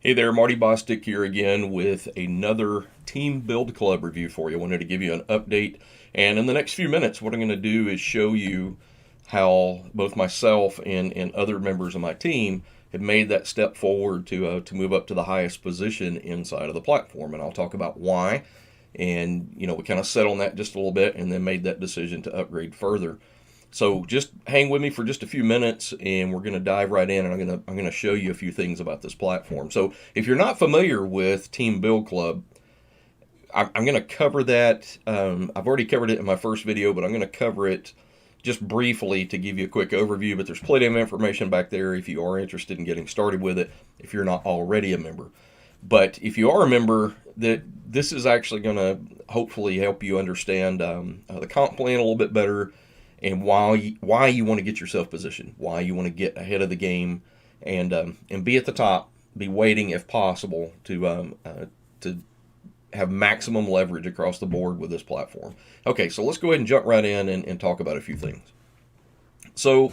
Hey there, Marty Bostic here again with another Team Build Club review for you. I wanted to give you an update, and in the next few minutes, what I'm going to do is show you how both myself and other members of my team have made that step forward to move up to the highest position inside of the platform, and I'll talk about why. And we kind of settled on that just a little bit, and then made that decision to upgrade further. So just hang with me for just a few minutes, and we're going to dive right in, and I'm going to show you a few things about this platform. So if you're not familiar with Team Build Club, I'm going to cover that. I've already covered it in my first video, but I'm going to cover it just briefly to give you a quick overview. But there's plenty of information back there if you are interested in getting started with it, if you're not already a member. But if you are a member, that this is actually going to hopefully help you understand the comp plan a little bit better, and why you want to get yourself positioned, why you want to get ahead of the game, and be at the top, be waiting if possible to have maximum leverage across the board with this platform. Okay, so let's go ahead and jump right in and talk about a few things. So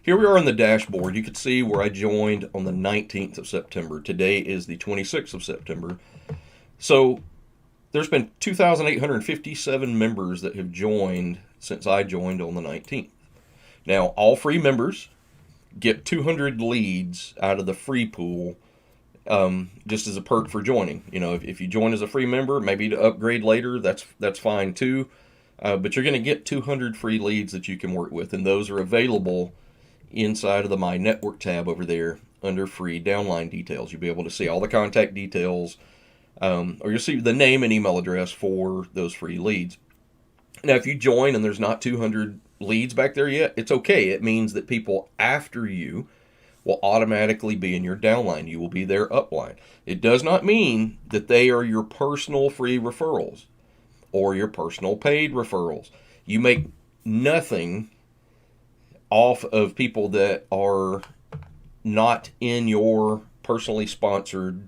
here we are on the dashboard. You can see where I joined on the 19th of September. Today is the 26th of September. So there's been 2,857 members that have joined since I joined on the 19th. Now, all free members get 200 leads out of the free pool, just as a perk for joining. If you join as a free member, maybe to upgrade later, that's fine too. But you're going to get 200 free leads that you can work with, and those are available inside of the My Network tab over there under free downline details. You'll be able to see all the contact details, or you'll see the name and email address for those free leads. Now, if you join and there's not 200 leads back there yet, it's okay. It means that people after you will automatically be in your downline. You will be their upline. It does not mean that they are your personal free referrals or your personal paid referrals. You make nothing off of people that are not in your personally sponsored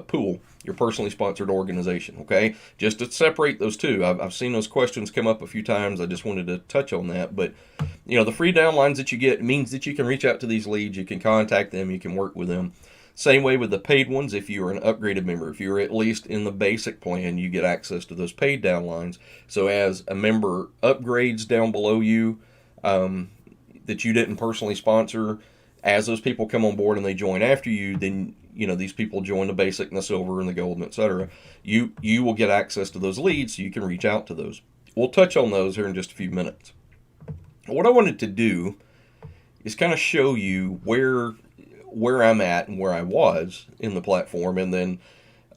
pool, your personally sponsored organization. Okay, just to separate those two. I've seen those questions come up a few times. I just wanted to touch on that. But the free downlines that you get means that you can reach out to these leads, you can contact them, you can work with them. Same way with the paid ones. If you're an upgraded member, if you're at least in the basic plan, you get access to those paid downlines. So as a member upgrades down below you, that you didn't personally sponsor, as those people come on board and they join after you, then these people join the basic and the silver and the gold and etc. You will get access to those leads, so you can reach out to those. We'll touch on those here in just a few minutes. What I wanted to do is kind of show you where I'm at and where I was in the platform, and then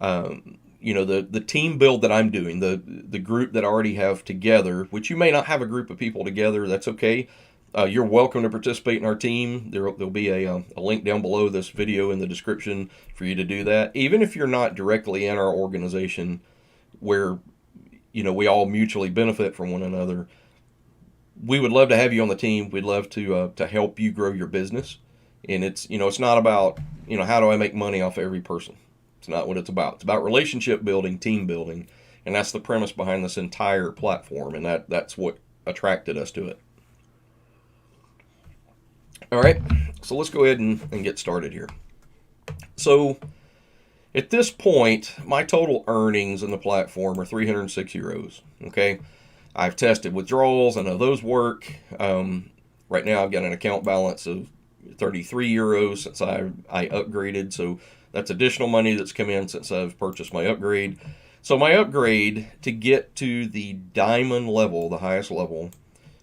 the team build that I'm doing, the group that I already have together, which you may not have a group of people together. That's okay. You're welcome to participate in our team. There'll be a link down below this video in the description for you to do that. Even if you're not directly in our organization, where we all mutually benefit from one another, we would love to have you on the team. We'd love to help you grow your business. And it's not about how do I make money off every person. It's not what it's about. It's about relationship building, team building, and that's the premise behind this entire platform. And that's what attracted us to it. All right, so let's go ahead and get started here. So at this point, my total earnings in the platform are 306 euros. Okay, I've tested withdrawals. I know those work. Right now, I've got an account balance of 33 euros since I upgraded. So that's additional money that's come in since I've purchased my upgrade. So my upgrade to get to the diamond level, the highest level,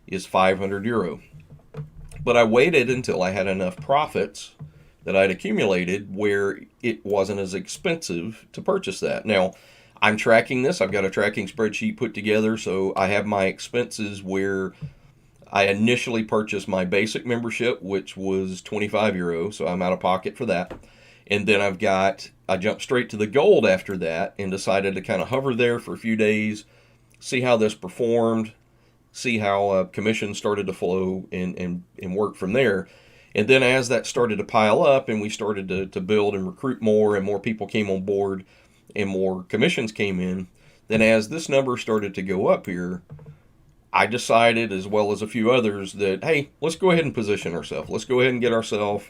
is 500 euro. But I waited until I had enough profits that I'd accumulated where it wasn't as expensive to purchase that. Now, I'm tracking this. I've got a tracking spreadsheet put together, so I have my expenses where I initially purchased my basic membership, which was 25 euro, so I'm out of pocket for that. And then I jumped straight to the gold after that and decided to kind of hover there for a few days, see how this performed, see how commissions started to flow and work from there. And then as that started to pile up and we started to build and recruit more and more people came on board and more commissions came in, then as this number started to go up here, I decided, as well as a few others, that, hey, let's go ahead and position ourselves. Let's go ahead and get ourselves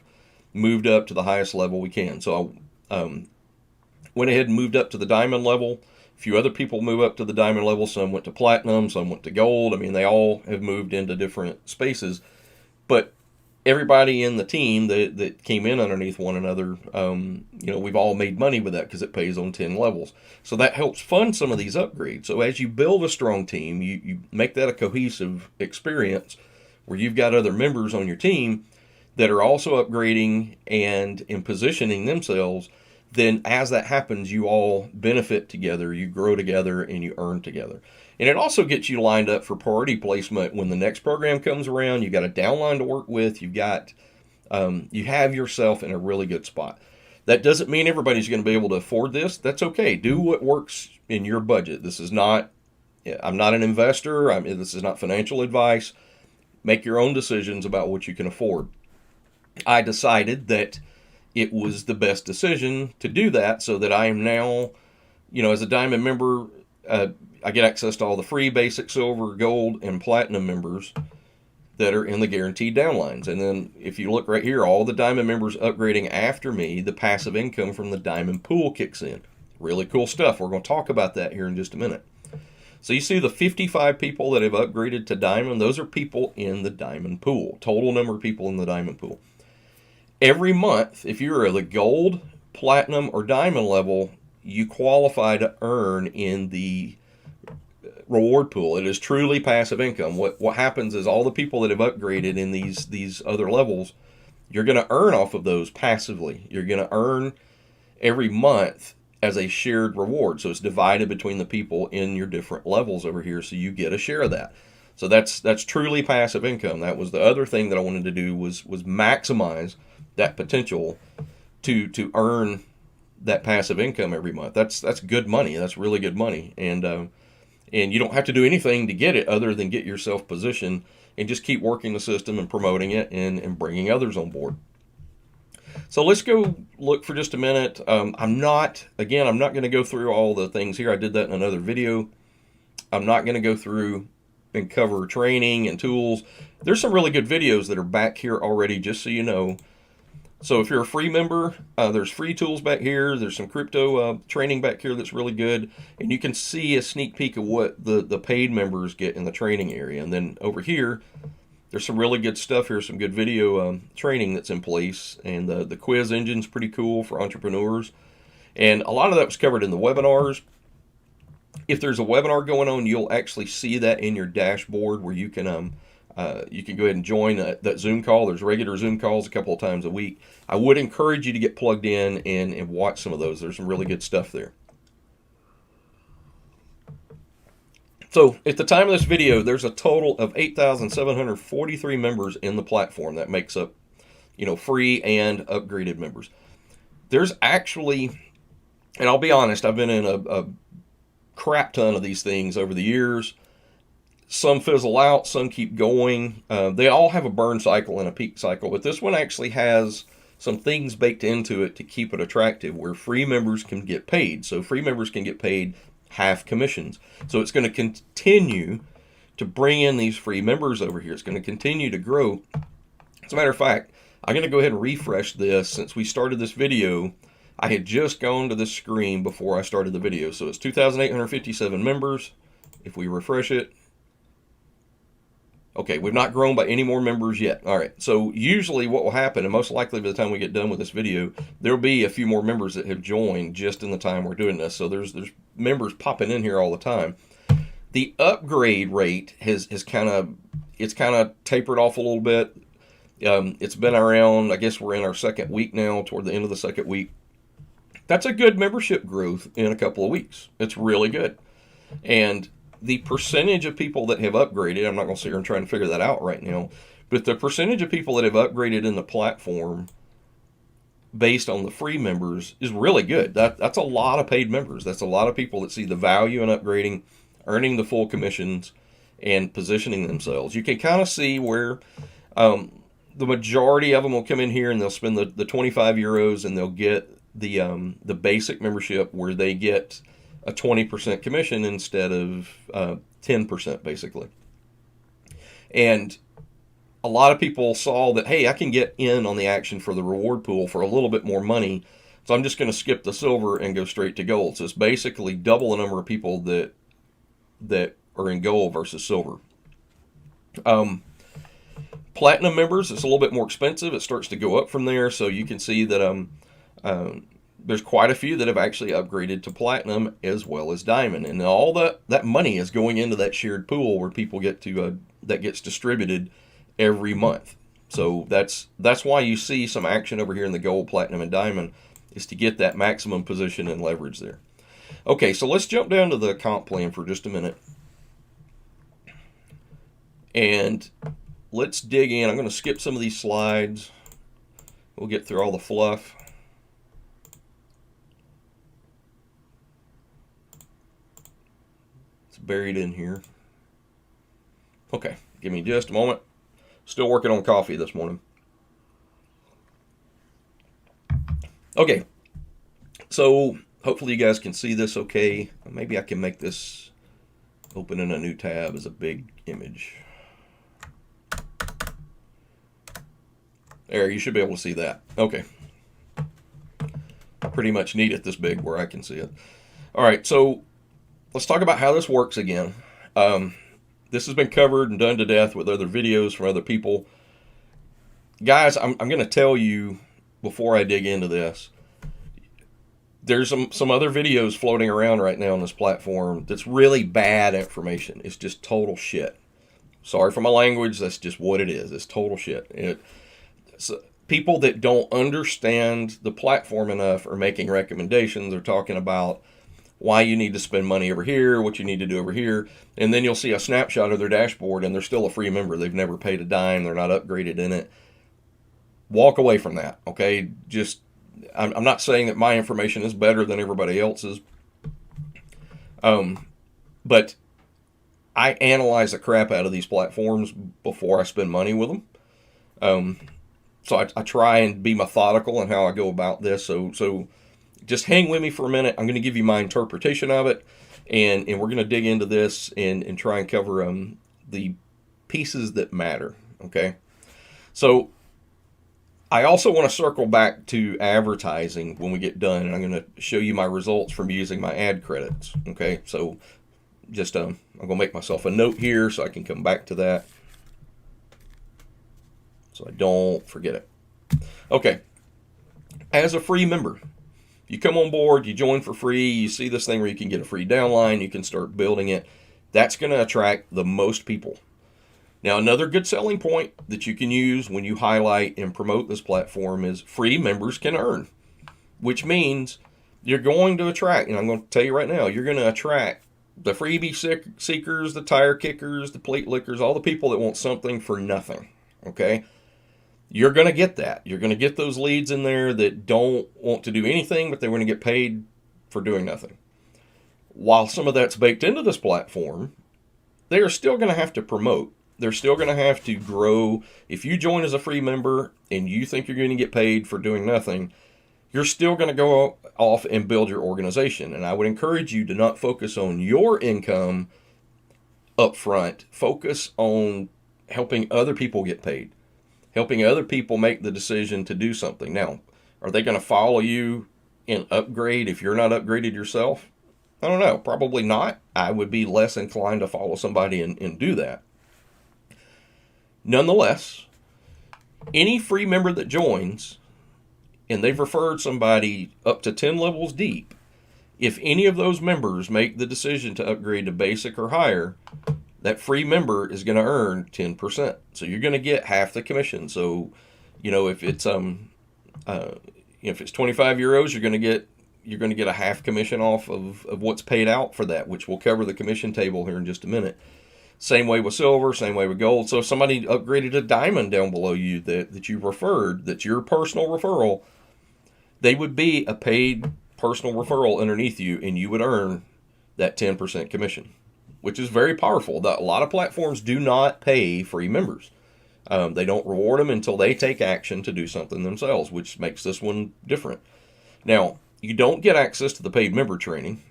moved up to the highest level we can. So went ahead and moved up to the diamond level. A few other people move up to the diamond level. Some went to platinum, some went to gold. I mean, they all have moved into different spaces. But everybody in the team that came in underneath one another, we've all made money with that because it pays on 10 levels. So that helps fund some of these upgrades. So as you build a strong team, you make that a cohesive experience where you've got other members on your team that are also upgrading and in positioning themselves. Then as that happens, you all benefit together, you grow together, and you earn together. And it also gets you lined up for priority placement when the next program comes around. You've got a downline to work with. You have yourself in a really good spot. That doesn't mean everybody's going to be able to afford this. That's okay. Do what works in your budget. I'm not an investor. This is not financial advice. Make your own decisions about what you can afford. I decided that it was the best decision to do that so that I am now, as a diamond member, I get access to all the free basic silver, gold, and platinum members that are in the guaranteed downlines. And then if you look right here, all the diamond members upgrading after me, the passive income from the diamond pool kicks in. Really cool stuff. We're going to talk about that here in just a minute. So you see the 55 people that have upgraded to diamond, those are people in the diamond pool, total number of people in the diamond pool. Every month, if you're at the gold, platinum, or diamond level, you qualify to earn in the reward pool. It is truly passive income. What happens is all the people that have upgraded in these other levels, you're going to earn off of those passively. You're going to earn every month as a shared reward. So it's divided between the people in your different levels over here, so you get a share of that. So that's truly passive income. That was the other thing that I wanted to do was maximize that potential to earn that passive income every month. That's good money. That's really good money. And you don't have to do anything to get it other than get yourself positioned and just keep working the system and promoting it and bringing others on board. So let's go look for just a minute. I'm not going to go through all the things here. I did that in another video. I'm not going to go through and cover training and tools. There's some really good videos that are back here already, just so you know. So if you're a free member, there's free tools back here. There's some crypto training back here that's really good. And you can see a sneak peek of what the paid members get in the training area. And then over here, there's some really good stuff here, some good video training that's in place. And the quiz engine's pretty cool for entrepreneurs. And a lot of that was covered in the webinars. If there's a webinar going on, you'll actually see that in your dashboard where you can go ahead and join that Zoom call. There's regular Zoom calls a couple of times a week. I would encourage you to get plugged in and watch some of those. There's some really good stuff there. So at the time of this video, there's a total of 8,743 members in the platform. That makes up, free and upgraded members. There's actually, and I'll be honest, I've been in a crap ton of these things over the years. Some fizzle out, some keep going. They all have a burn cycle and a peak cycle, but this one actually has some things baked into it to keep it attractive where free members can get paid. So free members can get paid half commissions. So it's going to continue to bring in these free members over here. It's going to continue to grow. As a matter of fact, I'm going to go ahead and refresh this. Since we started this video, I had just gone to this screen before I started the video. So it's 2,857 members. If we refresh it, okay, we've not grown by any more members yet. All right, so usually what will happen, and most likely by the time we get done with this video, there'll be a few more members that have joined just in the time we're doing this. So there's members popping in here all the time. The upgrade rate has kind of tapered off a little bit. It's been around, I guess we're in our second week now, toward the end of the second week. That's a good membership growth in a couple of weeks. It's really good. And the percentage of people that have upgraded, I'm not going to sit here and try and figure that out right now, but the percentage of people that have upgraded in the platform based on the free members is really good. That's a lot of paid members. That's a lot of people that see the value in upgrading, earning the full commissions, and positioning themselves. You can kind of see where the majority of them will come in here and they'll spend the 25 euros and they'll get the basic membership where they get a 20% commission instead of 10% basically. And a lot of people saw that, hey, I can get in on the action for the reward pool for a little bit more money So I'm just going to skip the silver and go straight to gold. So it's basically double the number of people that are in gold versus silver. Platinum members, it's a little bit more expensive. It starts to go up from there. So you can see that there's quite a few that have actually upgraded to platinum as well as diamond, and all that money is going into that shared pool where people get to that gets distributed every month. So that's why you see some action over here in the gold, platinum, and diamond, is to get that maximum position and leverage there. Okay, so let's jump down to the comp plan for just a minute, and let's dig in. I'm going to skip some of these slides. We'll get through all the fluff. It's buried in here. Okay, give me just a moment. Still working on coffee this morning. Okay, so hopefully you guys can see this okay. Maybe I can make this open in a new tab as a big image. There, you should be able to see that. Okay. I pretty much need it this big where I can see it. All right, so let's talk about how this works again. This has been covered and done to death with other videos from other people. Guys, I'm going to tell you before I dig into this, there's some other videos floating around right now on this platform that's really bad information. It's just total shit. Sorry for my language. That's just what it is. It's total shit. So people that don't understand the platform enough are making recommendations. They're talking about why you need to spend money over here, what you need to do over here, and then you'll see a snapshot of their dashboard and they're still a free member. They've never paid a dime. They're not upgraded in it. Walk away from that, okay? Just, I'm not saying that my information is better than everybody else's, but I analyze the crap out of these platforms before I spend money with them. So I try and be methodical in how I go about this. So just hang with me for a minute. I'm going to give you my interpretation of it, and we're going to dig into this and try and cover the pieces that matter, okay? So I also want to circle back to advertising when we get done, and I'm going to show you my results from using my ad credits, okay? So just I'm going to make myself a note here so I can come back to that, so I don't forget it. Okay, as a free member, you come on board, you join for free, you see this thing where you can get a free downline, you can start building it. That's going to attract the most people. Now, another good selling point that you can use when you highlight and promote this platform is free members can earn, which means you're going to attract, and I'm going to tell you right now, you're going to attract the freebie seekers, the tire kickers, the plate lickers, all the people that want something for nothing, okay? You're going to get that. You're going to get those leads in there that don't want to do anything, but they're going to get paid for doing nothing. While some of that's baked into this platform, they are still going to have to promote. They're still going to have to grow. If you join as a free member and you think you're going to get paid for doing nothing, you're still going to go off and build your organization. And I would encourage you to not focus on your income up front. Focus on helping other people get paid, helping other people make the decision to do something. Now, are they going to follow you and upgrade if you're not upgraded yourself? I don't know. Probably not. I would be less inclined to follow somebody and do that. Nonetheless, any free member that joins and they've referred somebody up to 10 levels deep, if any of those members make the decision to upgrade to basic or higher, that free member is going to earn 10%. So you're going to get half the commission. So, if it's 25 euros, you're going to get a half commission off of what's paid out for that, which we'll cover the commission table here in just a minute. Same way with silver, same way with gold. So if somebody upgraded a diamond down below you that you referred, that's your personal referral, they would be a paid personal referral underneath you, and you would earn that 10% commission, which is very powerful. A lot of platforms do not pay free members. They don't reward them until they take action to do something themselves, which makes this one different. Now, you don't get access to the paid member training,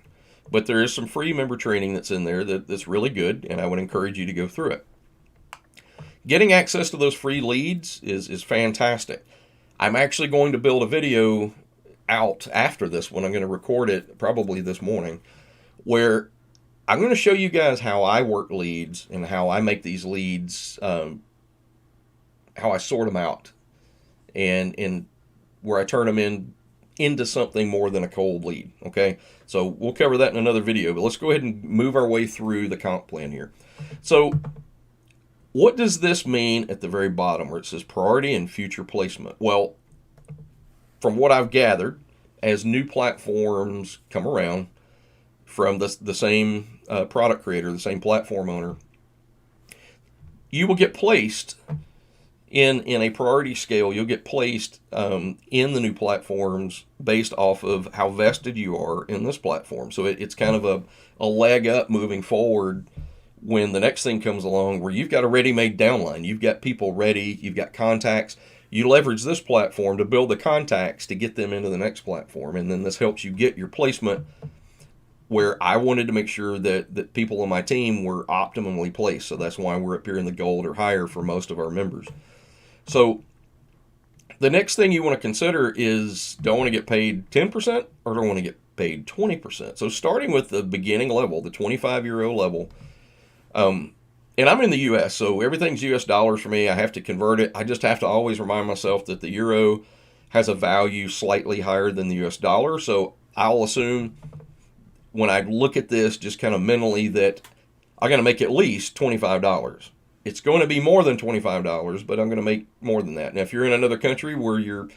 but there is some free member training that's in there that's really good, and I would encourage you to go through it. Getting access to those free leads is fantastic. I'm actually going to build a video out after this one. I'm going to record it probably this morning, where I'm going to show you guys how I work leads and how I make these leads, how I sort them out, and where I turn them into something more than a cold lead. Okay, so we'll cover that in another video, but let's go ahead and move our way through the comp plan here. So what does this mean at the very bottom where it says priority and future placement? Well, from what I've gathered, as new platforms come around from the same product creator, the same platform owner, you will get placed in a priority scale. You'll get placed in the new platforms based off of how vested you are in this platform. So it's kind of a leg up moving forward when the next thing comes along where you've got a ready-made downline. You've got people ready. You've got contacts. You leverage this platform to build the contacts to get them into the next platform. And then this helps you get your placement where I wanted to make sure that people on my team were optimally placed. So that's why we're up here in the gold or higher for most of our members. So the next thing you want to consider is, do I want to get paid 10% or do I want to get paid 20%? So starting with the beginning level, the 25 euro level, and I'm in the US, so everything's US dollars for me. I have to convert it. I just have to always remind myself that the euro has a value slightly higher than the US dollar. So I'll assume when I look at this just kind of mentally that I'm going to make at least $25. It's going to be more than $25, but I'm going to make more than that. Now, if you're in another country where your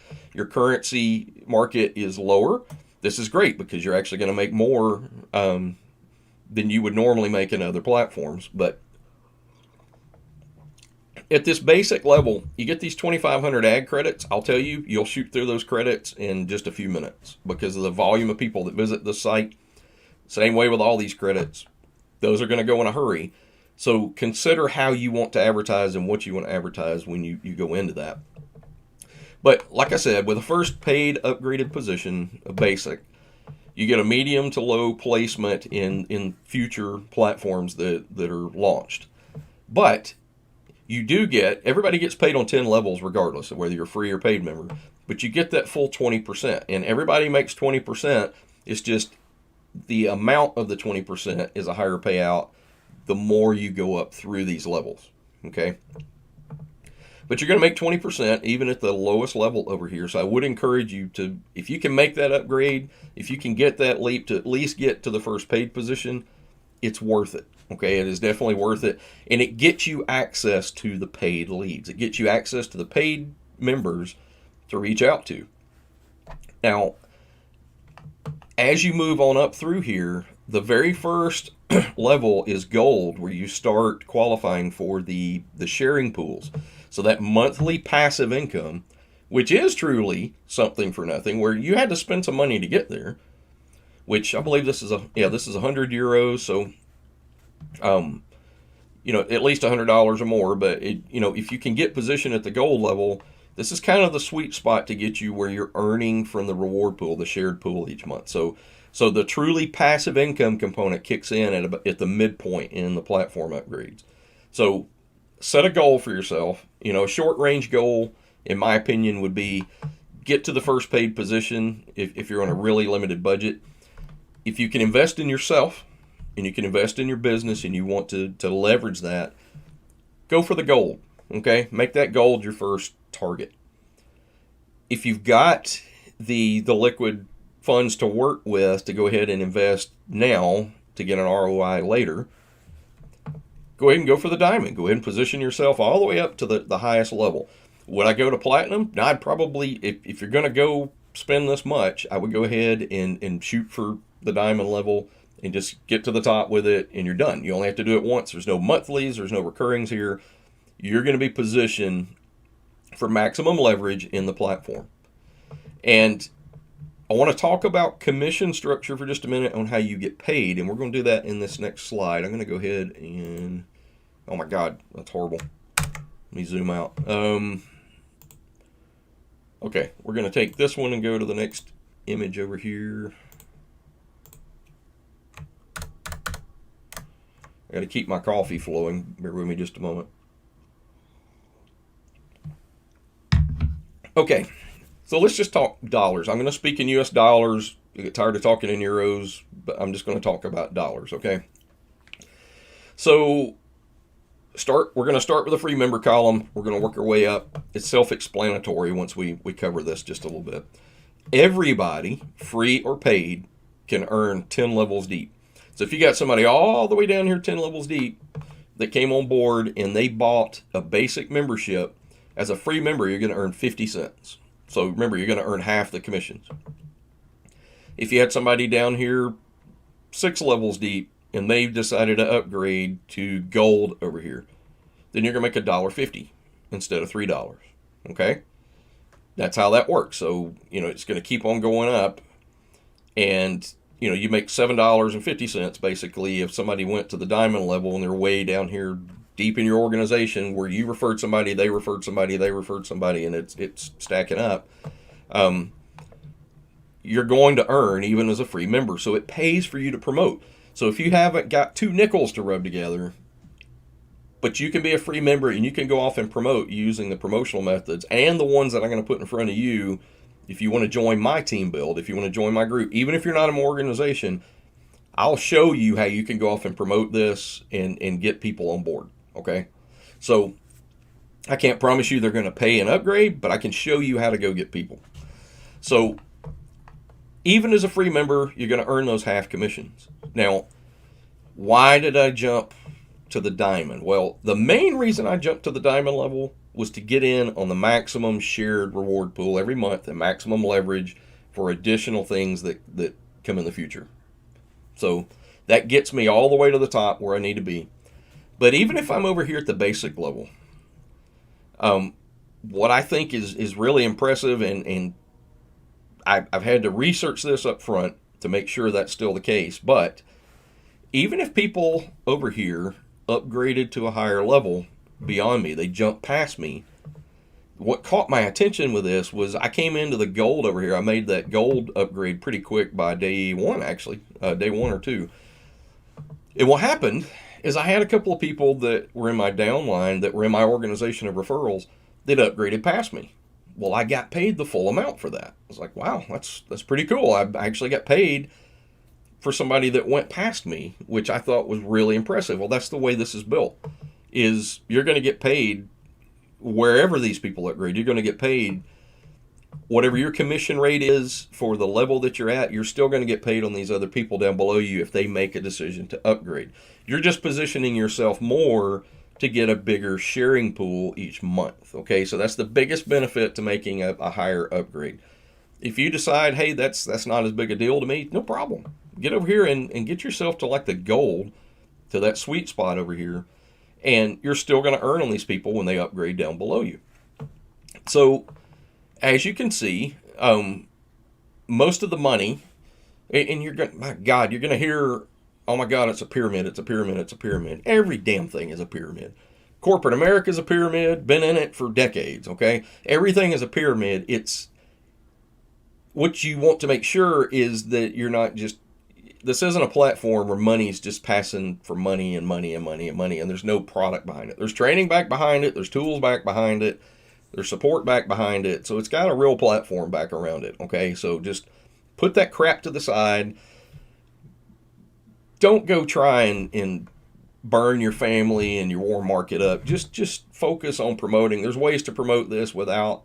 currency market is lower, this is great because you're actually going to make more than you would normally make in other platforms. But at this basic level, you get these 2,500 ad credits. I'll tell you, you'll shoot through those credits in just a few minutes because of the volume of people that visit the site. Same way with all these credits. Those are going to go in a hurry. So consider how you want to advertise and what you want to advertise when you go into that. But like I said, with a first paid upgraded position, a basic, you get a medium to low placement in future platforms that are launched. But you do get, everybody gets paid on 10 levels regardless of whether you're a free or paid member, but you get that full 20%. And everybody makes 20%. It's just the amount of the 20% is a higher payout the more you go up through these levels, okay? But you're going to make 20% even at the lowest level over here. So I would encourage you to, if you can make that upgrade, if you can get that leap to at least get to the first paid position, it's worth it, okay? It is definitely worth it. And it gets you access to the paid leads. It gets you access to the paid members to reach out to. Now, as you move on up through here, the very first level is gold, where you start qualifying for the sharing pools. So that monthly passive income, which is truly something for nothing, where you had to spend some money to get there, which I believe this is 100 euros. So, at least $100 or more. But if you can get position at the gold level, this is kind of the sweet spot to get you where you're earning from the reward pool, the shared pool each month. So the truly passive income component kicks in at the midpoint in the platform upgrades. So set a goal for yourself. A short range goal, in my opinion, would be get to the first paid position if you're on a really limited budget. If you can invest in yourself and you can invest in your business and you want to leverage that, go for the gold, okay? Make that gold your first target. If you've got the liquid funds to work with to go ahead and invest now to get an ROI later, go ahead and go for the diamond. Go ahead and position yourself all the way up to the highest level. Would I go to platinum? No, I'd probably, if you're going to go spend this much, I would go ahead and shoot for the diamond level and just get to the top with it, and you're done. You only have to do it once. There's no monthlies. There's no recurrings here. You're going to be positioned for maximum leverage in the platform. And I want to talk about commission structure for just a minute on how you get paid, and we're going to do that in this next slide. I'm going to go ahead and, oh my God, that's horrible. Let me zoom out. Okay, we're going to take this one and go to the next image over here. I got to keep my coffee flowing. Bear with me just a moment. Okay, So let's just talk dollars. I'm going to speak in US dollars. I get tired of talking in euros, but I'm just going to talk about dollars, okay? So we're going to start with a free member column. We're going to work our way up. It's self-explanatory once we cover this just a little bit. Everybody, free or paid, can earn 10 levels deep. So if you got somebody all the way down here 10 levels deep that came on board and they bought a basic membership, as a free member, you're going to earn 50 cents. So remember, you're going to earn half the commissions. If you had somebody down here 6 levels deep and they've decided to upgrade to gold over here, then you're going to make $1.50 instead of $3. Okay? That's how that works. So, it's going to keep on going up. And, you make $7.50 basically if somebody went to the diamond level and they're way down here deep in your organization where you referred somebody, they referred somebody, they referred somebody, and it's stacking up. You're going to earn even as a free member. So it pays for you to promote. So if you haven't got 2 nickels to rub together, but you can be a free member and you can go off and promote using the promotional methods and the ones that I'm going to put in front of you. If you want to join my team build, if you want to join my group, even if you're not in my organization, I'll show you how you can go off and promote this and get people on board. Okay. So I can't promise you they're going to pay an upgrade, but I can show you how to go get people. So even as a free member, you're going to earn those half commissions. Now, why did I jump to the diamond? Well, the main reason I jumped to the diamond level was to get in on the maximum shared reward pool every month and maximum leverage for additional things that come in the future. So that gets me all the way to the top where I need to be. But even if I'm over here at the basic level, what I think is really impressive, and I've had to research this up front to make sure that's still the case, but even if people over here upgraded to a higher level beyond me, they jumped past me, what caught my attention with this was I came into the gold over here. I made that gold upgrade pretty quick by day 1, actually, day 1 or 2. And what happened is I had a couple of people that were in my downline that were in my organization of referrals that upgraded past me. Well, I got paid the full amount for that. I was like, wow, that's pretty cool. I actually got paid for somebody that went past me, which I thought was really impressive. Well, that's the way this is built, is you're going to get paid wherever these people upgrade. You're going to get paid whatever your commission rate is for the level that you're at. You're still going to get paid on these other people down below you if they make a decision to upgrade. You're just positioning yourself more to get a bigger sharing pool each month. Okay, so that's the biggest benefit to making a higher upgrade. If you decide, hey, that's not as big a deal to me, no problem. Get over here and get yourself to like the gold, to that sweet spot over here, and you're still going to earn on these people when they upgrade down below you. So as you can see, most of the money, and you're going, my God, you're going to hear, oh my God, it's a pyramid, it's a pyramid, it's a pyramid. Every damn thing is a pyramid. Corporate America is a pyramid, been in it for decades, okay? Everything is a pyramid. It's what you want to make sure is that you're not just, this isn't a platform where money's just passing for money and money and money and money, and there's no product behind it. There's training back behind it, there's tools back behind it, there's support back behind it, so it's got a real platform back around it, okay? So just put that crap to the side. Don't go try and burn your family and your warm market up. Just focus on promoting. There's ways to promote this without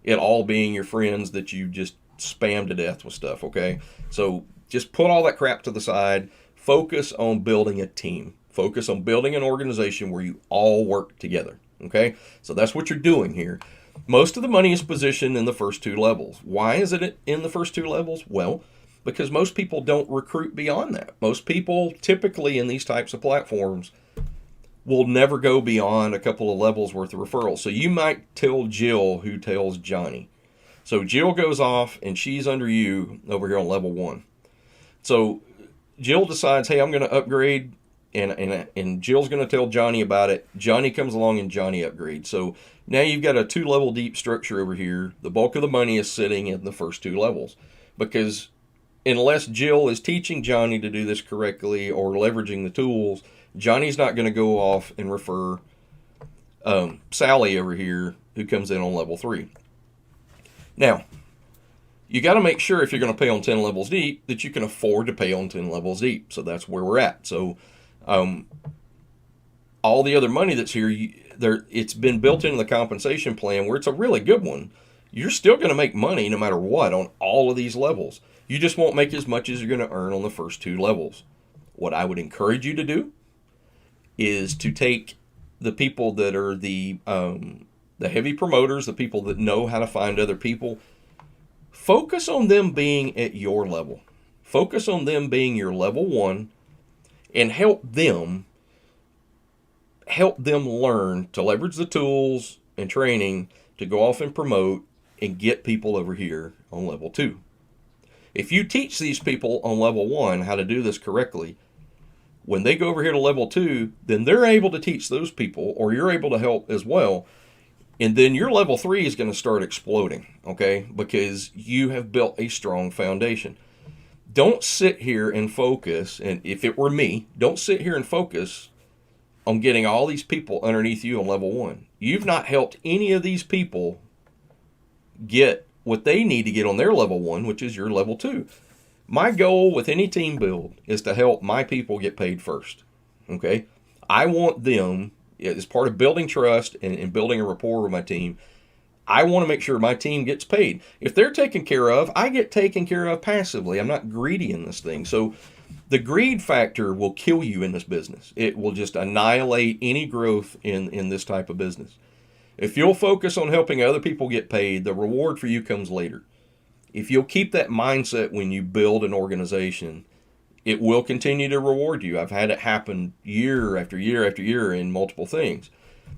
it all being your friends that you just spam to death with stuff, okay? So just put all that crap to the side. Focus on building a team. Focus on building an organization where you all work together, okay? So that's what you're doing here. Most of the money is positioned in the first 2 levels. Why is it in the first 2 levels? Well, because most people don't recruit beyond that. Most people typically in these types of platforms will never go beyond a couple of levels worth of referrals. So you might tell Jill who tells Johnny. So Jill goes off and she's under you over here on level 1. So Jill decides, hey, I'm going to upgrade, and Jill's going to tell Johnny about it. Johnny comes along and Johnny upgrades. So now you've got a 2-level deep structure over here. The bulk of the money is sitting in the first 2 levels, because unless Jill is teaching Johnny to do this correctly or leveraging the tools, Johnny's not going to go off and refer Sally over here who comes in on level 3. Now, you got to make sure if you're going to pay on 10 levels deep that you can afford to pay on 10 levels deep. So that's where we're at. So all the other money that's here, it's been built into the compensation plan where it's a really good one. You're still going to make money no matter what on all of these levels. You just won't make as much as you're going to earn on the first 2 levels. What I would encourage you to do is to take the people that are the heavy promoters, the people that know how to find other people. Focus on them being at your level. Focus on them being your level 1 and help them learn to leverage the tools and training to go off and promote and get people over here on level 2. If you teach these people on level 1 how to do this correctly, when they go over here to level 2, then they're able to teach those people, or you're able to help as well. And then your level 3 is going to start exploding, okay? Because you have built a strong foundation. Don't sit here and focus, and if it were me, don't sit here and focus on getting all these people underneath you on level 1. You've not helped any of these people get what they need to get on their level 1, which is your level 2. My goal with any team build is to help my people get paid first, okay? I want them, as part of building trust and building a rapport with my team, I want to make sure my team gets paid. If they're taken care of, I get taken care of passively. I'm not greedy in this thing. So the greed factor will kill you in this business. It will just annihilate any growth in this type of business. If you'll focus on helping other people get paid, the reward for you comes later. If you'll keep that mindset when you build an organization, it will continue to reward you. I've had it happen year after year after year in multiple things.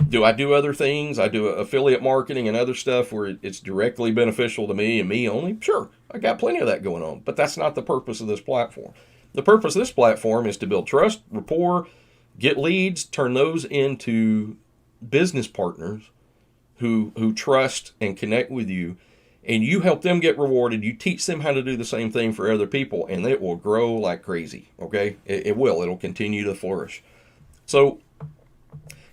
Do I do other things? I do affiliate marketing and other stuff where it's directly beneficial to me and me only? Sure, I got plenty of that going on, but that's not the purpose of this platform. The purpose of this platform is to build trust, rapport, get leads, turn those into business partners who trust and connect with you, and you help them get rewarded. You teach them how to do the same thing for other people, and it will grow like crazy, okay? It will. It'll continue to flourish. So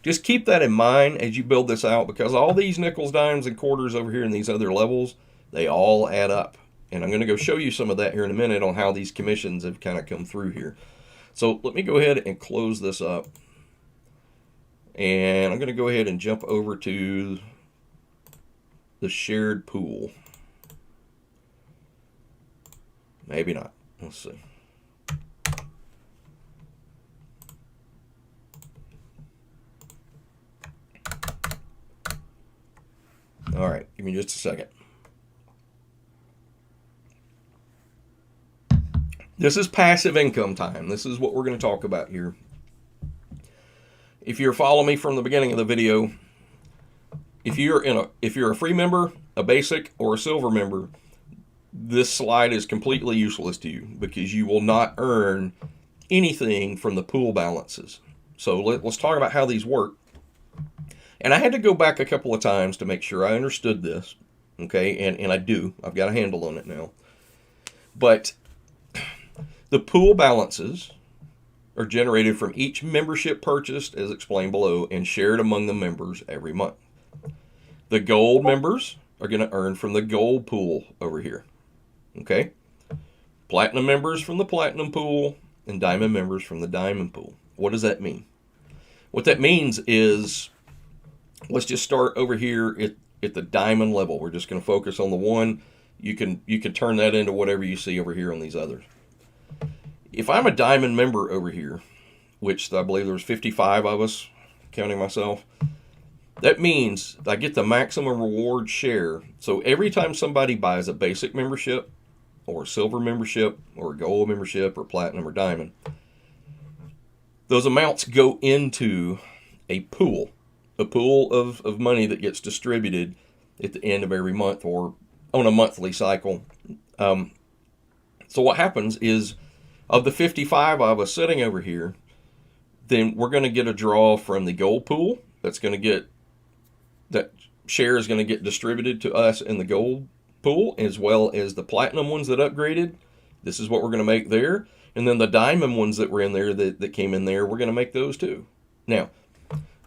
just keep that in mind as you build this out, because all these nickels, dimes, and quarters over here in these other levels, they all add up. And I'm going to go show you some of that here in a minute on how these commissions have kind of come through here. So let me go ahead and close this up. And I'm going to go ahead and jump over to the shared pool. Maybe not. Let's see. All right, give me just a second. This is passive income time. This is what we're going to talk about here. If you're following me from the beginning of the video, if you're a free member, a basic, or a silver member, this slide is completely useless to you because you will not earn anything from the pool balances. So let's talk about how these work. And I had to go back a couple of times to make sure I understood this, okay? And I do. I've got a handle on it now. But the pool balances are generated from each membership purchased, as explained below, and shared among the members every month. The gold members are going to earn from the gold pool over here, okay? Platinum members from the platinum pool, and diamond members from the diamond pool. What does that mean? What that means is, let's just start over here at the diamond level. We're just going to focus on the one. You can turn that into whatever you see over here on these others. If I'm a diamond member over here, which I believe there was 55 of us, counting myself, that means I get the maximum reward share. So every time somebody buys a basic membership or a silver membership or a gold membership or platinum or diamond, those amounts go into a pool of money that gets distributed at the end of every month or on a monthly cycle. So what happens is, of the 55 of us sitting over here, then we're going to get a draw from the gold pool. That share is going to get distributed to us in the gold pool, as well as the platinum ones that upgraded. This is what we're going to make there. And then the diamond ones that were in there that came in there, we're going to make those too. Now,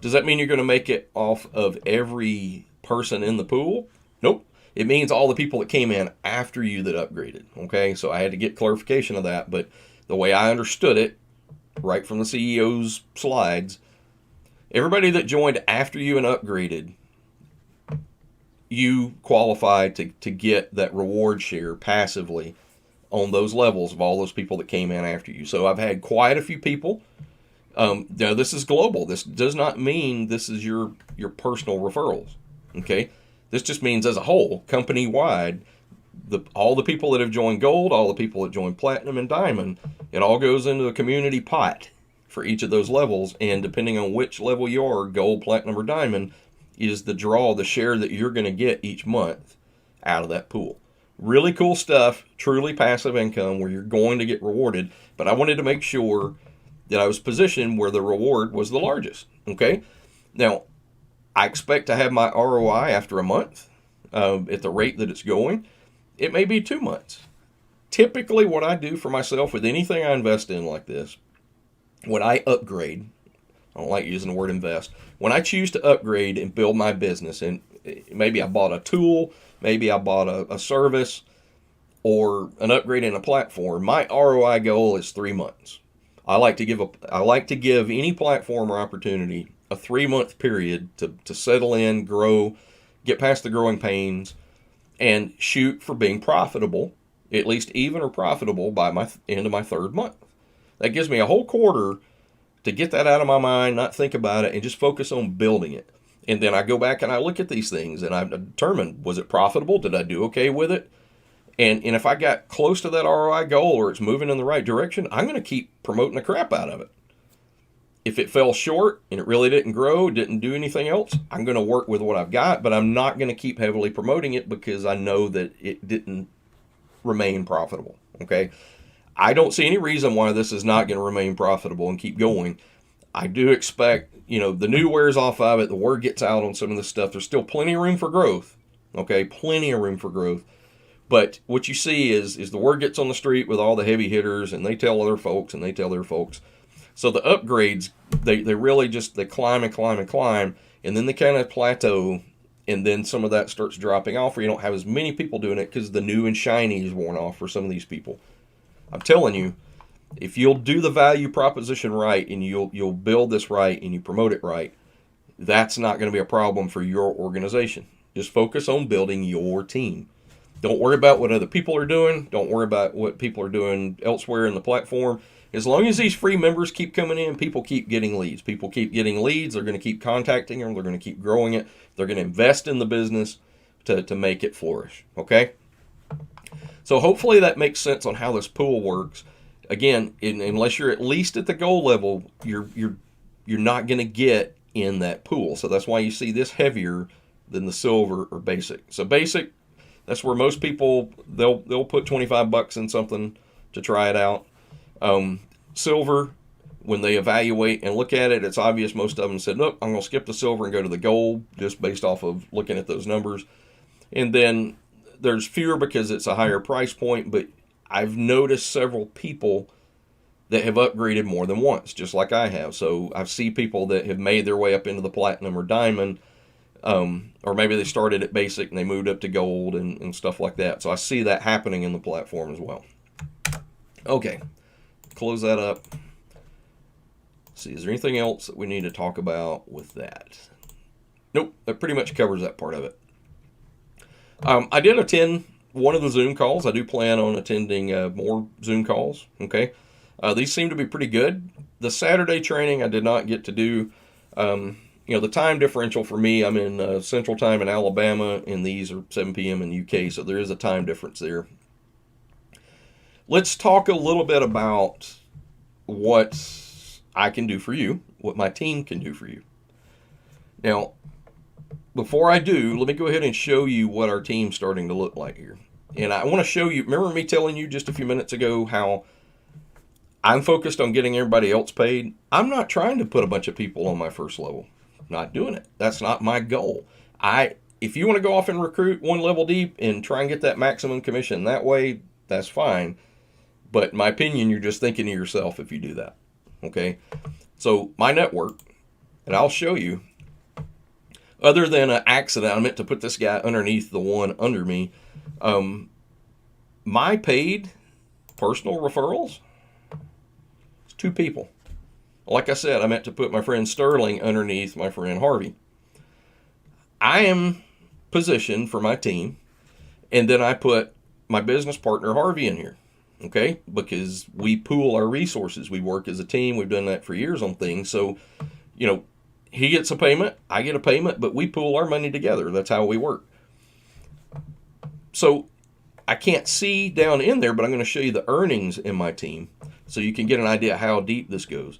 does that mean you're going to make it off of every person in the pool? Nope. It means all the people that came in after you that upgraded. Okay, so I had to get clarification of that, but the way I understood it, right from the CEO's slides, everybody that joined after you and upgraded, you qualify to get that reward share passively on those levels of all those people that came in after you. So I've had quite a few people. Now this is global. This does not mean this is your personal referrals. Okay, this just means as a whole, company wide, all the people that have joined gold, all the people that joined platinum and diamond, it all goes into a community pot for each of those levels. And depending on which level you are, gold, platinum, or diamond, is the draw, the share that you're going to get each month out of that pool. Really cool stuff, truly passive income where you're going to get rewarded. But I wanted to make sure that I was positioned where the reward was the largest. Okay, now I expect to have my ROI after a month at the rate that it's going. It may be 2 months. Typically, what I do for myself with anything I invest in like this, when I upgrade, I don't like using the word invest, when I choose to upgrade and build my business, and maybe I bought a tool, maybe I bought a service, or an upgrade in a platform, my ROI goal is 3 months. I like to give any platform or opportunity a 3-month period to settle in, grow, get past the growing pains, and shoot for being profitable, at least even or profitable by my end of my 3rd month. That gives me a whole quarter to get that out of my mind, not think about it, and just focus on building it. And then I go back and I look at these things and I determine, was it profitable? Did I do okay with it? And if I got close to that ROI goal or it's moving in the right direction, I'm going to keep promoting the crap out of it. If it fell short and it really didn't grow, didn't do anything else, I'm going to work with what I've got, but I'm not going to keep heavily promoting it because I know that it didn't remain profitable. Okay. I don't see any reason why this is not going to remain profitable and keep going. I do expect, the new wears off of it, the word gets out on some of this stuff. There's still plenty of room for growth. Okay. Plenty of room for growth. But what you see is the word gets on the street with all the heavy hitters, and they tell other folks, and they tell their folks. So the upgrades, they really just, they climb and climb and climb, and then they kind of plateau, and then some of that starts dropping off, or you don't have as many people doing it because the new and shiny is worn off for some of these people. I'm telling you, if you'll do the value proposition right, and you'll build this right, and you promote it right, that's not going to be a problem for your organization. Just focus on building your team. Don't worry about what other people are doing. Don't worry about what people are doing elsewhere in the platform. As long as these free members keep coming in, people keep getting leads. People keep getting leads. They're going to keep contacting them. They're going to keep growing it. They're going to invest in the business to make it flourish. Okay? So hopefully that makes sense on how this pool works. Again, unless you're at least at the goal level, you're not going to get in that pool. So that's why you see this heavier than the silver or basic. So basic, that's where most people, they'll put $25 in something to try it out. Silver, when they evaluate and look at it, it's obvious most of them said, nope, I'm going to skip the silver and go to the gold just based off of looking at those numbers. And then there's fewer because it's a higher price point, but I've noticed several people that have upgraded more than once, just like I have. So I see people that have made their way up into the platinum or diamond, or maybe they started at basic and they moved up to gold and stuff like that. So I see that happening in the platform as well. Okay, close that up. Let's see, is there anything else that we need to talk about with that? Nope, that pretty much covers that part of it. I did attend one of the Zoom calls. I do plan on attending more Zoom calls. Okay, these seem to be pretty good. The Saturday training I did not get to do. The time differential for me, I'm in Central Time in Alabama, and these are 7 p.m. in the UK, so there is a time difference there. Let's talk a little bit about what I can do for you, what my team can do for you. Now, before I do, let me go ahead and show you what our team's starting to look like here. And I want to show you, remember me telling you just a few minutes ago how I'm focused on getting everybody else paid? I'm not trying to put a bunch of people on my first level. Not doing it. That's not my goal. If you want to go off and recruit one level deep and try and get that maximum commission that way, that's fine. But in my opinion, you're just thinking to yourself if you do that. Okay? So my network, and I'll show you, other than an accident, I meant to put this guy underneath the one under me. My paid personal referrals, it's 2 people. Like I said, I meant to put my friend Sterling underneath my friend Harvey. I am positioned for my team, and then I put my business partner Harvey in here, okay? Because we pool our resources. We work as a team. We've done that for years on things. So, he gets a payment, I get a payment, but we pool our money together. That's how we work. So I can't see down in there, but I'm going to show you the earnings in my team so you can get an idea how deep this goes.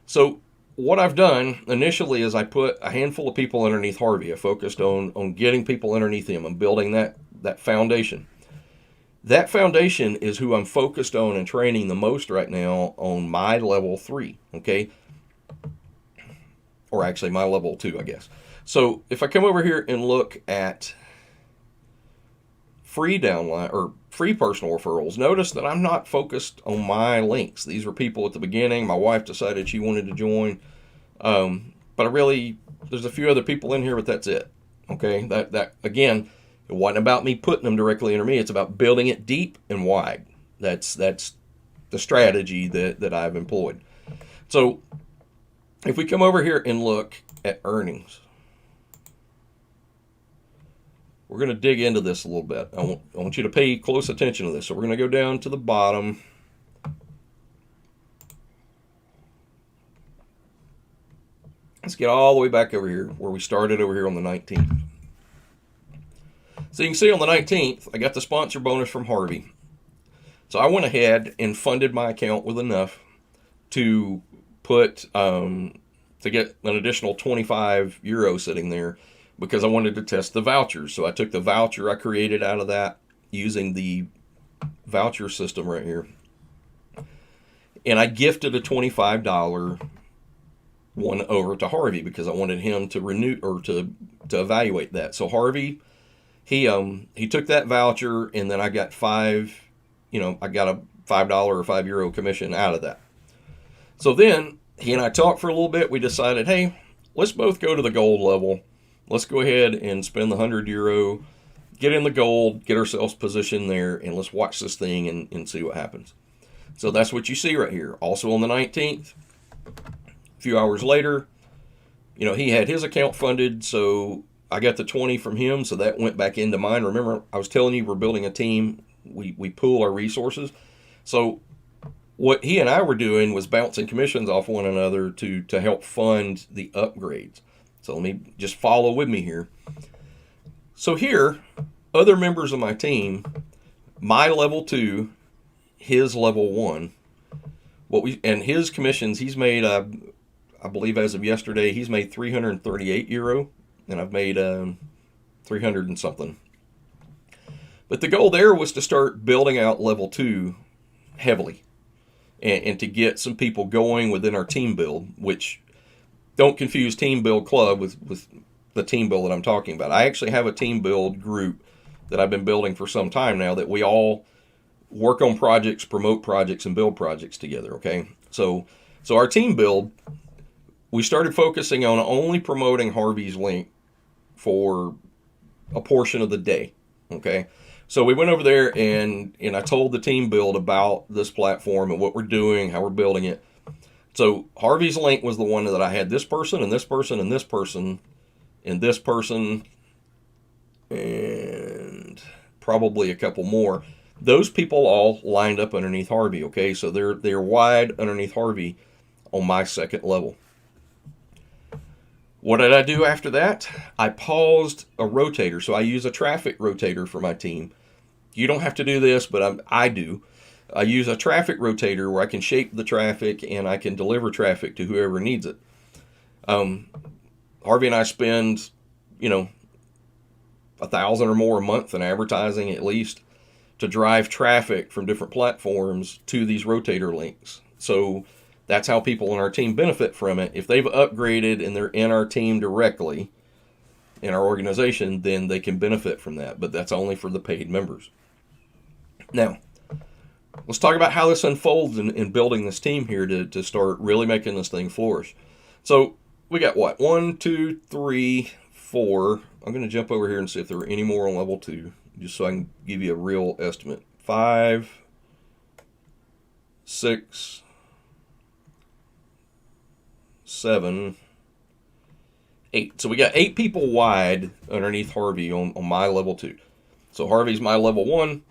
So what I've done initially is I put a handful of people underneath Harvey. I focused on getting people underneath him and building that foundation. That foundation is who I'm focused on and training the most right now on my level 3, okay? Or actually my level 2, I guess. So if I come over here and look at free downline or free personal referrals, notice that I'm not focused on my links. These were people at the beginning. My wife decided she wanted to join. But there's a few other people in here, but that's it. Okay. That again, it wasn't about me putting them directly under me. It's about building it deep and wide. That's the strategy that I've employed. So if we come over here and look at earnings, we're going to dig into this a little bit. I want you to pay close attention to this. So we're going to go down to the bottom. Let's get all the way back over here where we started over here on the 19th. So you can see on the 19th, I got the sponsor bonus from Harvey. So I went ahead and funded my account with enough to put to get an additional 25 euro sitting there because I wanted to test the vouchers. So I took the voucher I created out of that using the voucher system right here, and I gifted a $25 one over to Harvey because I wanted him to renew or to evaluate that. So Harvey, he took that voucher, and then I got I got a $5 or €5 commission out of that. So then he and I talked for a little bit. We decided, hey, let's both go to the gold level. Let's go ahead and spend the €100, get in the gold, get ourselves positioned there, and let's watch this thing and see what happens. So that's what you see right here. Also on the 19th, a few hours later, he had his account funded, so I got the 20 from him, so that went back into mine. Remember, I was telling you we're building a team. We pool our resources. So what he and I were doing was bouncing commissions off one another to help fund the upgrades. So let me just follow with me here. So here, other members of my team, my level 2, his level 1, and his commissions, he's made, I believe as of yesterday, he's made €338, and I've made 300 and something. But the goal there was to start building out level 2 heavily and to get some people going within our team build, which don't confuse team build club with the team build that I'm talking about. I actually have a team build group that I've been building for some time now that we all work on projects, promote projects, and build projects together, okay? So our team build, we started focusing on only promoting Harvey's link for a portion of the day, okay? So we went over there and I told the team build about this platform and what we're doing, how we're building it. So Harvey's link was the one that I had this person and this person and this person and this person and probably a couple more. Those people all lined up underneath Harvey, okay? So they're wide underneath Harvey on my second level. What did I do after that? I paused a rotator. So I use a traffic rotator for my team. You don't have to do this, but I do. I use a traffic rotator where I can shape the traffic and I can deliver traffic to whoever needs it. Harvey and I spend, $1,000 or more a month in advertising at least to drive traffic from different platforms to these rotator links. So that's how people in our team benefit from it. If they've upgraded and they're in our team directly, in our organization, then they can benefit from that. But that's only for the paid members. Now, let's talk about how this unfolds in building this team here to start really making this thing flourish. So we got what? 1, 2, 3, 4. I'm going to jump over here and see if there were any more on level 2, just so I can give you a real estimate. 5, 6, 7, 8. So we got 8 people wide underneath Harvey on my level 2. So Harvey's my level 1.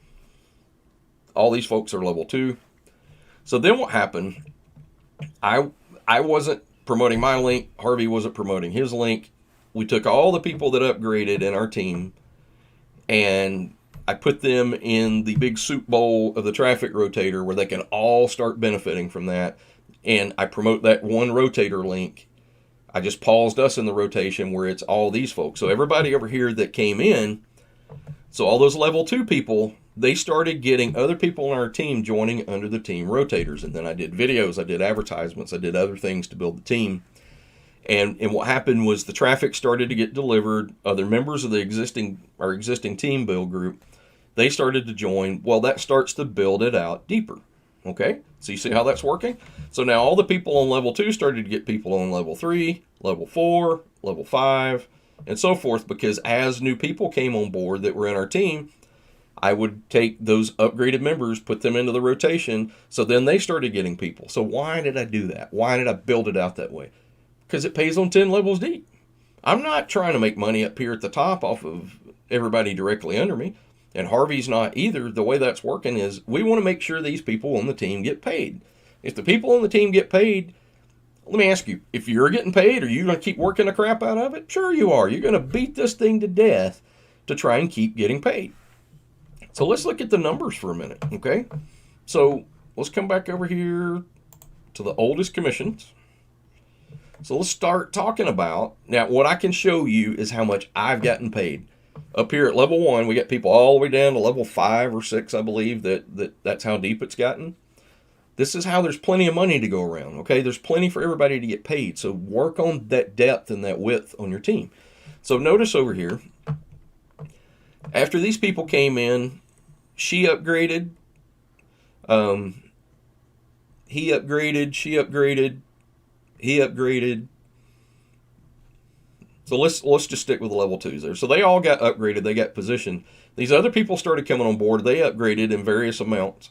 All these folks are level 2. So then what happened, I wasn't promoting my link. Harvey wasn't promoting his link. We took all the people that upgraded in our team and I put them in the big soup bowl of the traffic rotator where they can all start benefiting from that. And I promote that one rotator link. I just paused us in the rotation where it's all these folks. So everybody over here that came in, so all those level 2 people, they started getting other people on our team joining under the team rotators. And then I did videos, I did advertisements, I did other things to build the team. And what happened was the traffic started to get delivered. Other members of our existing team build group, they started to join. Well, that starts to build it out deeper. Okay, so you see how that's working? So now all the people on level 2 started to get people on level 3, level 4, level 5, and so forth, because as new people came on board that were in our team, I would take those upgraded members, put them into the rotation, so then they started getting people. So why did I do that? Why did I build it out that way? Because it pays on 10 levels deep. I'm not trying to make money up here at the top off of everybody directly under me. And Harvey's not either. The way that's working is we want to make sure these people on the team get paid. If the people on the team get paid, let me ask you, if you're getting paid, are you going to keep working the crap out of it? Sure you are. You're going to beat this thing to death to try and keep getting paid. So let's look at the numbers for a minute, okay? So let's come back over here to the oldest commissions. So let's start talking about, now what I can show you is how much I've gotten paid. Up here at level 1, we got people all the way down to level 5 or 6, I believe, that's how deep it's gotten. This is how there's plenty of money to go around, okay? There's plenty for everybody to get paid. So work on that depth and that width on your team. So notice over here, after these people came in, she upgraded, he upgraded, she upgraded, he upgraded. So let's just stick with the level 2s there. So they all got upgraded. They got positioned. These other people started coming on board. They upgraded in various amounts.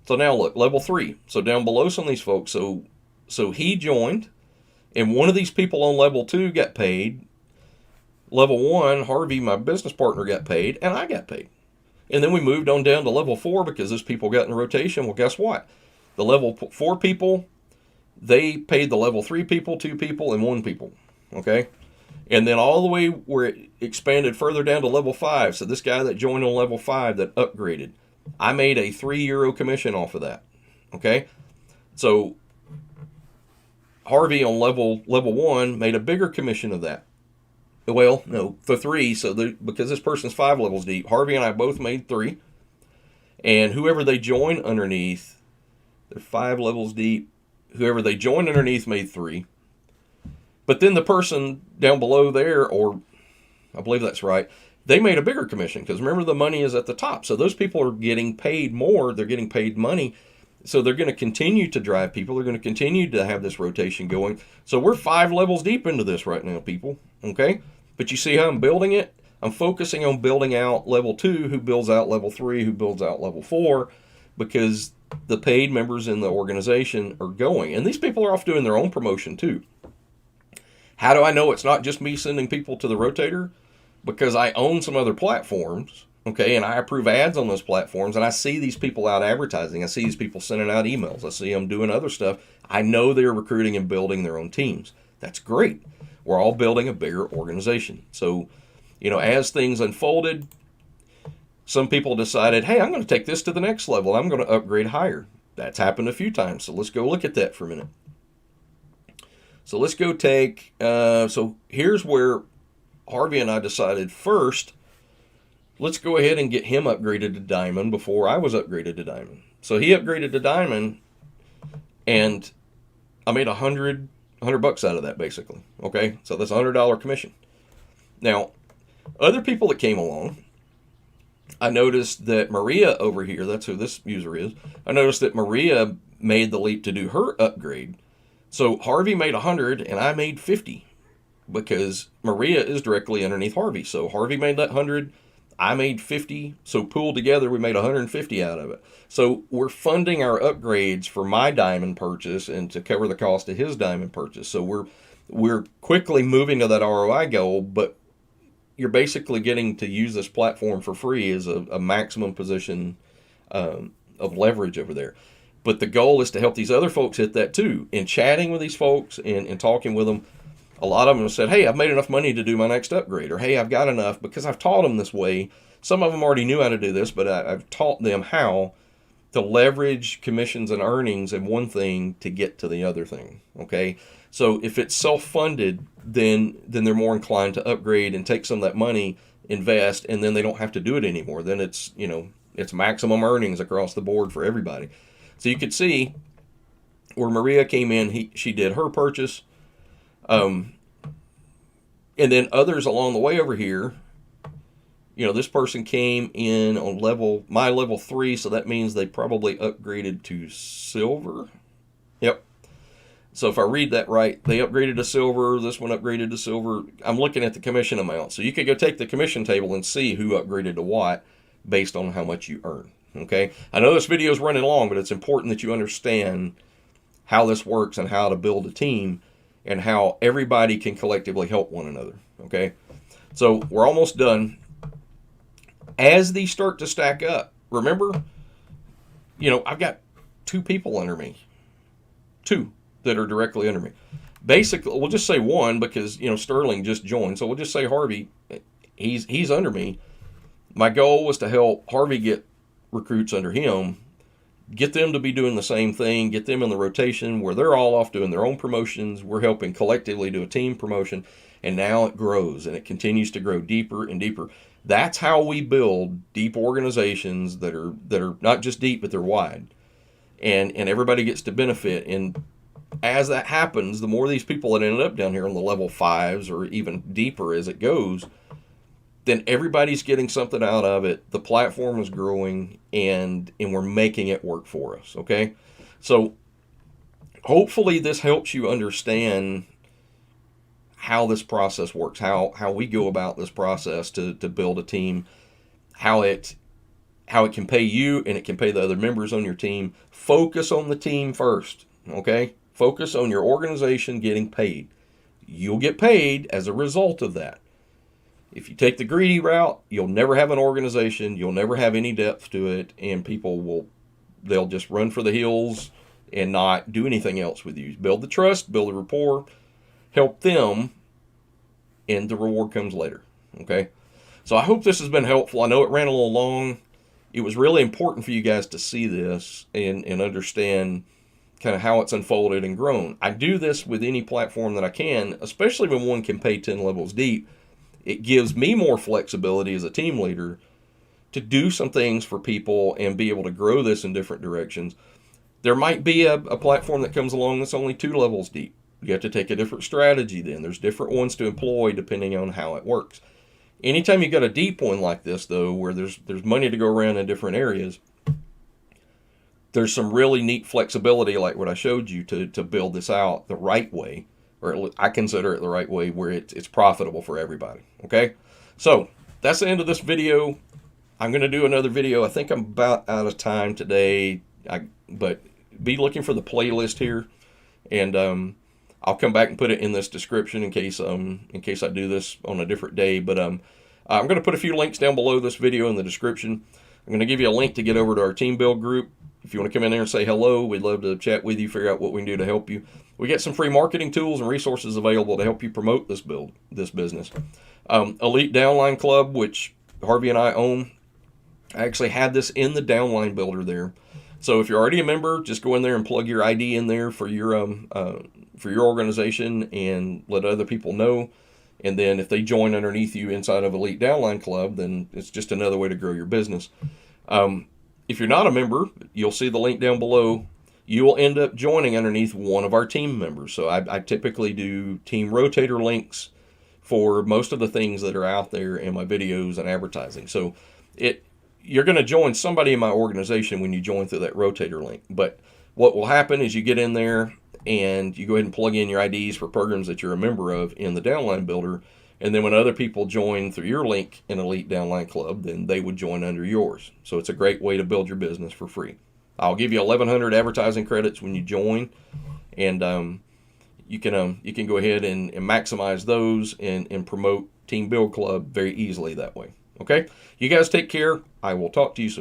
So now look, level 3. So down below some of these folks. So he joined, and one of these people on level 2 got paid. Level 1, Harvey, my business partner, got paid, and I got paid. And then we moved on down to level 4 because those people got in rotation. Well, guess what? The level 4 people, they paid the level 3 people, 2 people, and 1 people. Okay? And then all the way where it expanded further down to level 5. So this guy that joined on level 5 that upgraded, I made a €3 commission off of that. Okay? So Harvey on level 1 made a bigger commission of that. Well, no, for 3. So because this person's 5 levels deep, Harvey and I both made 3. And whoever they join underneath, they're 5 levels deep. Whoever they joined underneath made 3. But then the person down below there, or I believe that's right, they made a bigger commission because remember the money is at the top. So those people are getting paid more. They're getting paid money. So they're going to continue to drive people. They're going to continue to have this rotation going. So we're 5 levels deep into this right now, people. Okay? But you see how I'm building it? I'm focusing on building out level 2, who builds out level 3, who builds out level 4, because the paid members in the organization are going. And these people are off doing their own promotion too. How do I know it's not just me sending people to the rotator? Because I own some other platforms, okay, and I approve ads on those platforms, and I see these people out advertising. I see these people sending out emails. I see them doing other stuff. I know they're recruiting and building their own teams. That's great. We're all building a bigger organization. So, as things unfolded, some people decided, hey, I'm going to take this to the next level. I'm going to upgrade higher. That's happened a few times, so let's go look at that for a minute. So let's go take, so here's where Harvey and I decided first, let's go ahead and get him upgraded to Diamond before I was upgraded to Diamond. So he upgraded to Diamond, and I made $100 out of that basically. Okay, so that's a $100 commission. Now, other people that came along, I noticed that Maria over here, that's who this user is, I noticed that Maria made the leap to do her upgrade. So Harvey made 100 and I made 50. because Maria is directly underneath Harvey. So Harvey made that 100, I made 50. So pooled together, we made 150 out of it. So we're funding our upgrades for my diamond purchase and to cover the cost of his diamond purchase. So we're quickly moving to that ROI goal, but you're basically getting to use this platform for free as a maximum position of leverage over there. But the goal is to help these other folks hit that too. In chatting with these folks and talking with them, a lot of them have said, hey, I've made enough money to do my next upgrade. Or, hey, I've got enough because I've taught them this way. Some of them already knew how to do this, but I've taught them how to leverage commissions and earnings in one thing to get to the other thing. Okay? So if it's self-funded, then they're more inclined to upgrade and take some of that money, invest, and then they don't have to do it anymore. Then it's, it's maximum earnings across the board for everybody. So you could see where Maria came in, she did her purchase. And then others along the way over here, this person came in on my level 3, so that means they probably upgraded to silver. Yep. So if I read that right, they upgraded to silver, this one upgraded to silver. I'm looking at the commission amount. So you could go take the commission table and see who upgraded to what based on how much you earn. Okay, I know this video is running long, but it's important that you understand how this works and how to build a team and how everybody can collectively help one another. Okay, so we're almost done. As these start to stack up, remember, I've got 2 people under me, 2 that are directly under me. Basically, we'll just say 1 because, Sterling just joined. So we'll just say Harvey, he's under me. My goal was to help Harvey get recruits under him, get them to be doing the same thing, get them in the rotation where they're all off doing their own promotions. We're helping collectively do a team promotion, and now it grows and it continues to grow deeper and deeper. That's how we build deep organizations that are not just deep, but they're wide, and everybody gets to benefit. And as that happens, the more these people that ended up down here on the level 5s or even deeper as it goes, then everybody's getting something out of it. The platform is growing, and we're making it work for us, okay? So hopefully this helps you understand how this process works, how we go about this process to build a team, how it can pay you and it can pay the other members on your team. Focus on the team first, okay? Focus on your organization getting paid. You'll get paid as a result of that. If you take the greedy route, you'll never have an organization, you'll never have any depth to it, and they'll just run for the hills and not do anything else with you. Build the trust, build the rapport, help them, and the reward comes later, okay? So I hope this has been helpful. I know it ran a little long. It was really important for you guys to see this and understand kind of how it's unfolded and grown. I do this with any platform that I can, especially when one can pay 10 levels deep. It gives me more flexibility as a team leader to do some things for people and be able to grow this in different directions. There might be a platform that comes along that's only 2 levels deep. You have to take a different strategy then. There's different ones to employ depending on how it works. Anytime you've got a deep one like this, though, where there's money to go around in different areas, there's some really neat flexibility like what I showed you to build this out the right way. Or I consider it the right way where it's profitable for everybody, okay? So that's the end of this video. I'm going to do another video. I think I'm about out of time today, but be looking for the playlist here, and I'll come back and put it in this description in case I do this on a different day. But I'm going to put a few links down below this video in the description. I'm going to give you a link to get over to our team build group. If you want to come in there and say hello, we'd love to chat with you, figure out what we can do to help you. We get some free marketing tools and resources available to help you promote this business. Elite Downline Club, which Harvey and I own, I actually had this in the downline builder there. So if you're already a member, just go in there and plug your ID in there for your organization and let other people know. And then if they join underneath you inside of Elite Downline Club, then it's just another way to grow your business. If you're not a member, you'll see the link down below. You will end up joining underneath one of our team members. So I typically do team rotator links for most of the things that are out there in my videos and advertising. So you're going to join somebody in my organization when you join through that rotator link. But what will happen is you get in there and you go ahead and plug in your IDs for programs that you're a member of in the Downline Builder. And then when other people join through your link in Elite Downline Club, then they would join under yours. So it's a great way to build your business for free. I'll give you 1,100 advertising credits when you join, and you can go ahead and maximize those and promote Team Build Club very easily that way. Okay? You guys take care. I will talk to you soon.